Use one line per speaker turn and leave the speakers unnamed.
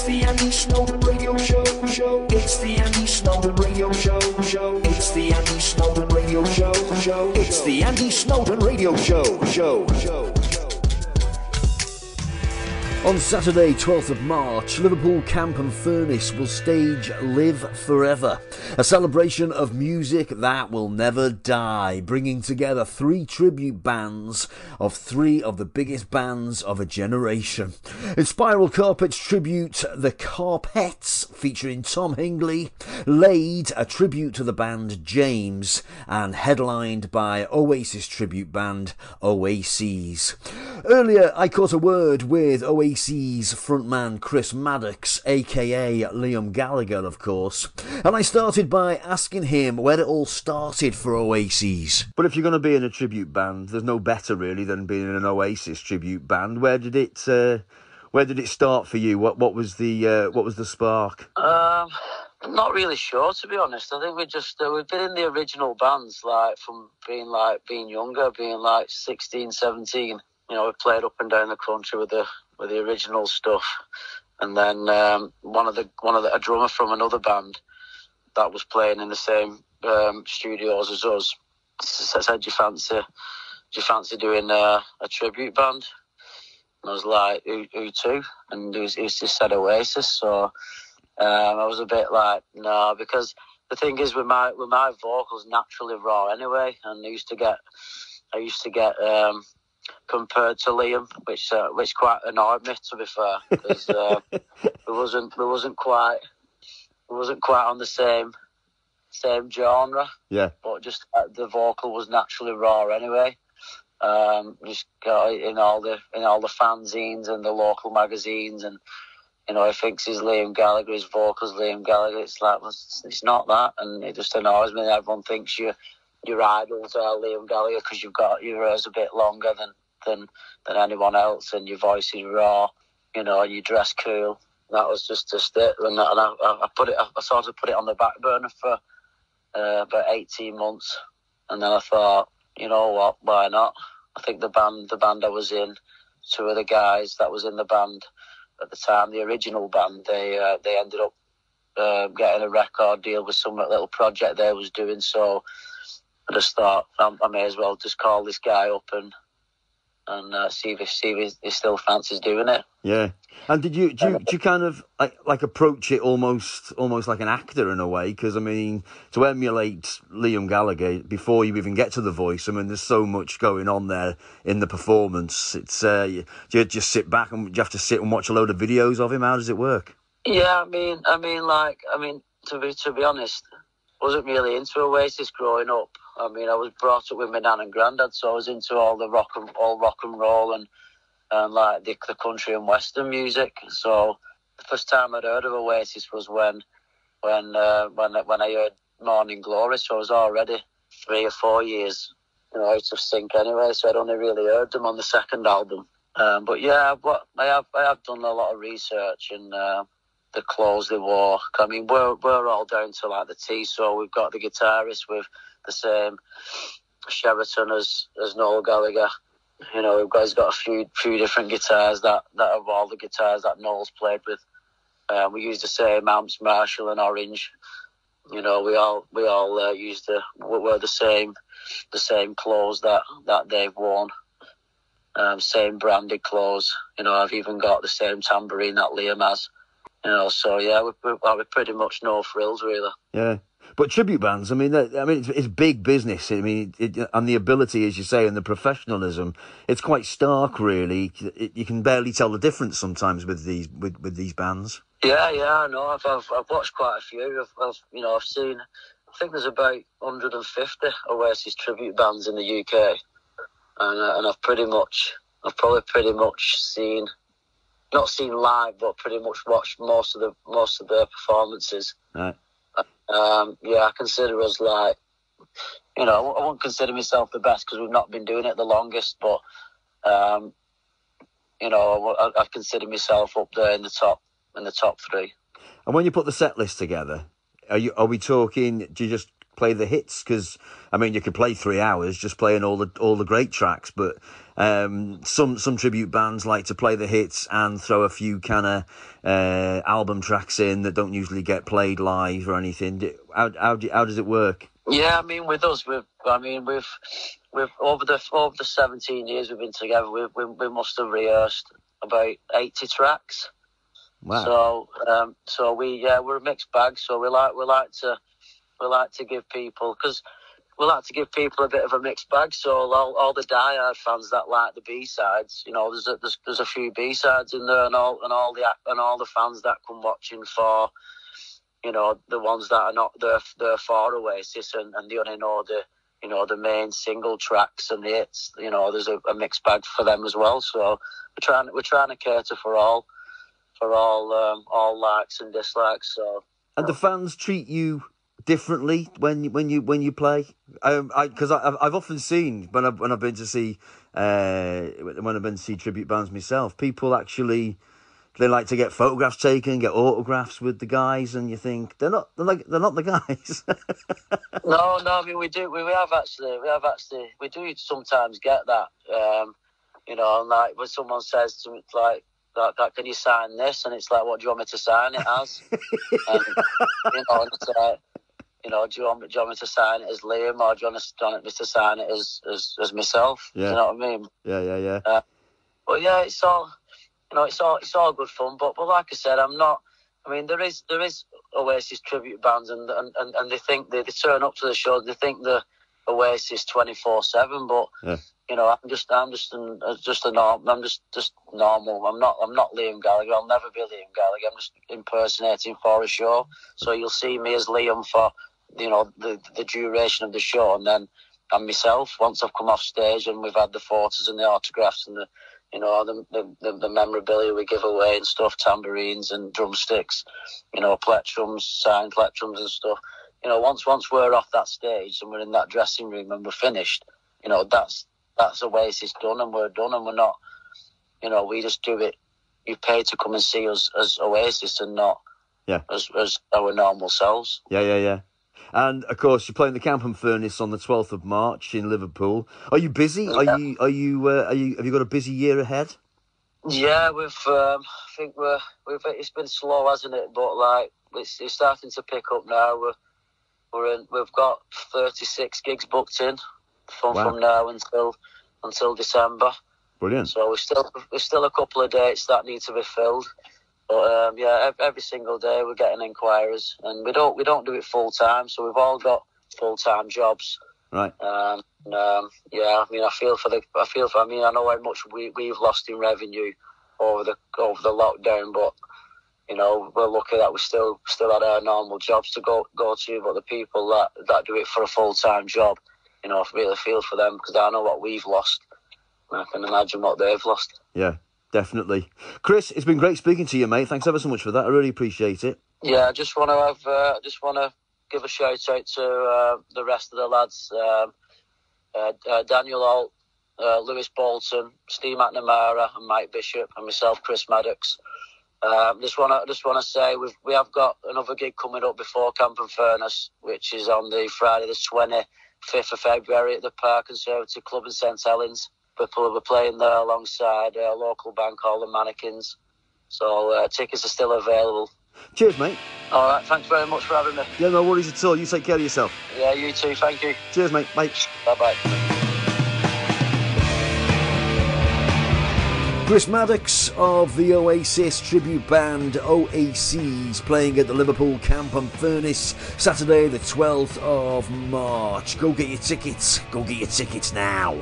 It's the Andy Snowden Radio Show. It's the Andy Snowden Radio Show. It's the Andy Snowden Radio Show. It's the Andy Snowden Radio Show.
On Saturday, 12th of March, Liverpool Camp and Furnace will stage Live Forever, a celebration of music that will never die, bringing together three tribute bands of three of the biggest bands of a generation. In Spiral Carpet's tribute, The Carpets, featuring Tom Hingley, Laid, a tribute to the band James, and headlined by Oasis tribute band Oaces. Earlier, I caught a word with Oasis frontman Chris Maddocks, aka Liam Gallagher, of course, and I started by asking him where it all started for Oasis. But if you're going to be in a tribute band, there's no better really than being in an Oasis tribute band. Where did it start for you? What was the spark?
Not really sure, to be honest. I think we've been in the original bands, like from being younger, being like 16, 17. You know, we played up and down the country with the original stuff, and then a drummer from another band that was playing in the same studios as us said, "Do you fancy doing a tribute band?" And I was like, "Who to?" And he just said Oasis. So I was a bit like, no, because the thing is with my vocals naturally raw anyway, and I used to get compared to Liam, which quite annoyed me, to be fair, because we wasn't quite on the same genre.
Yeah.
But just the vocal was naturally raw anyway. Just got in all the fanzines and the local magazines, and you know, he thinks he's Liam Gallagher, his vocals Liam Gallagher. It's like, well, it's not that, and it just annoys me that everyone thinks your idols are Liam Gallagher because you've got your hair's a bit longer than anyone else, and your voice is raw, you know, and you dress cool. That was just it, and I sort of put it on the back burner for about 18 months, and then I thought, you know what, why not? I think the band I was in, two of the guys that was in the band at the time, the original band, they ended up getting a record deal with some little project they was doing, so I just thought I may as well just call this guy up and see if he still fancies doing it.
Yeah. And did you kind of like approach it almost like an actor in a way? Because I mean, to emulate Liam Gallagher before you even get to the voice, I mean, there's so much going on there in the performance. It's do you just sit back and do you have to sit and watch a load of videos of him? How does it work?
Yeah, I mean, to be honest, wasn't really into Oasis growing up. I mean, I was brought up with my nan and granddad, so I was into all rock and roll and like the country and western music. So the first time I'd heard of Oasis was when I heard Morning Glory. So I was already 3 or 4 years, you know, out of sync anyway. So I'd only really heard them on the second album. But yeah, I have done a lot of research in the clothes they wore. I mean, we're all down to like the T. So we've got the guitarist with the same Sheraton as Noel Gallagher. You know, he's got a few different guitars that are all the guitars that Noel's played with. We use the same amps, Marshall and Orange. You know, we all wear the same clothes that they've worn. Same branded clothes. You know, I've even got the same tambourine that Liam has. You know, so yeah, we're pretty much no frills really.
Yeah. But tribute bands, I mean, it's big business. I mean, and the ability, as you say, and the professionalism, it's quite stark, really. You can barely tell the difference sometimes with these bands.
Yeah, I know. I've watched quite a few. I've seen. I think there's about 150 Oasis tribute bands in the UK, and I've probably pretty much seen, not seen live, but pretty much watched most of their performances.
Right.
I consider us like, you know, I won't consider myself the best because we've not been doing it the longest, but you know, I consider myself up there in the top 3.
And when you put the set list together, are we talking? Do you just play the hits? Because I mean, you could play 3 hours just playing all the great tracks, but Some tribute bands like to play the hits and throw a few kind of album tracks in that don't usually get played live or anything. How does it work?
Yeah, I mean, with us, we've over the 17 years we've been together, we must have rehearsed about 80 tracks.
Wow.
So we're a mixed bag. So we like to give people, because we like to give people a bit of a mixed bag. So all the diehard fans that like the B-sides, there's a few B-sides in there, and all the fans that come watching for, the ones that are not there for Oasis and they only know the main single tracks and the hits. There's a mixed bag for them as well. So we're trying to cater for all likes and dislikes. So.
And the fans treat you differently when you play, because I've often seen when I've been to see tribute bands myself, people actually, they like to get photographs taken, get autographs with the guys, and you think they're not the guys.
No. I mean, we do sometimes get that. And like when someone says to me, like, can you sign this? And it's like, what do you want me to sign it as? And, and it's like, do you want me to sign it as Liam, or do you want me to sign it as myself?
Yeah.
Do you know what I mean?
Yeah.
But yeah, it's all good fun. But like I said, there is Oasis tribute bands, and they think they turn up to the show, they think the Oasis 24/7. But
yeah.
I'm just normal. I'm not Liam Gallagher. I'll never be Liam Gallagher. I'm just impersonating for a show. So you'll see me as Liam for the duration of the show, and then I'm myself once I've come off stage and we've had the photos and the autographs and the memorabilia we give away and stuff, tambourines and drumsticks, plectrums, signed plectrums and stuff. Once we're off that stage and we're in that dressing room and we're finished, that's Oasis done, and we're done, and we're not, we just do it. You pay to come and see us as Oasis and not as our normal selves.
Yeah. And of course, you're playing the Camp Furnace on the 12th of March in Liverpool. Are you busy? Yeah. Have you got a busy year ahead?
Yeah, I think it's been slow, hasn't it? But like it's starting to pick up now. We've got 36 gigs booked in from now until December.
Brilliant.
So we're still a couple of dates that need to be filled. But every single day we're getting inquiries, and we don't do it full time. So we've all got full time jobs.
Right.
I know how much we've lost in revenue over the lockdown, but we're lucky that we still had our normal jobs to go to. But the people that do it for a full time job, I really feel for them, because I know what we've lost, and I can imagine what they've lost.
Yeah, definitely. Chris, it's been great speaking to you, mate. Thanks ever so much for that. I really appreciate it.
Yeah, I just want to give a shout out to the rest of the lads, Daniel Holt, Lewis Bolton, Steve McNamara, and Mike Bishop, and myself, Chris Maddocks. Just want to say we have got another gig coming up before Camp Furnace, which is on the Friday the 25th of February at the Park Conservative Club in St Helens. We're playing there alongside a local band called the Mannequins. So tickets are still available.
Cheers, mate.
All right, thanks very much for having me.
Yeah, no worries at all. You take care of yourself.
Yeah, you too. Thank you.
Cheers, mate. Bye.
Bye-bye.
Chris Maddocks of the Oasis tribute band Oaces, playing at the Liverpool Camp Furnace Saturday the 12th of March. Go get your tickets. Go get your tickets now.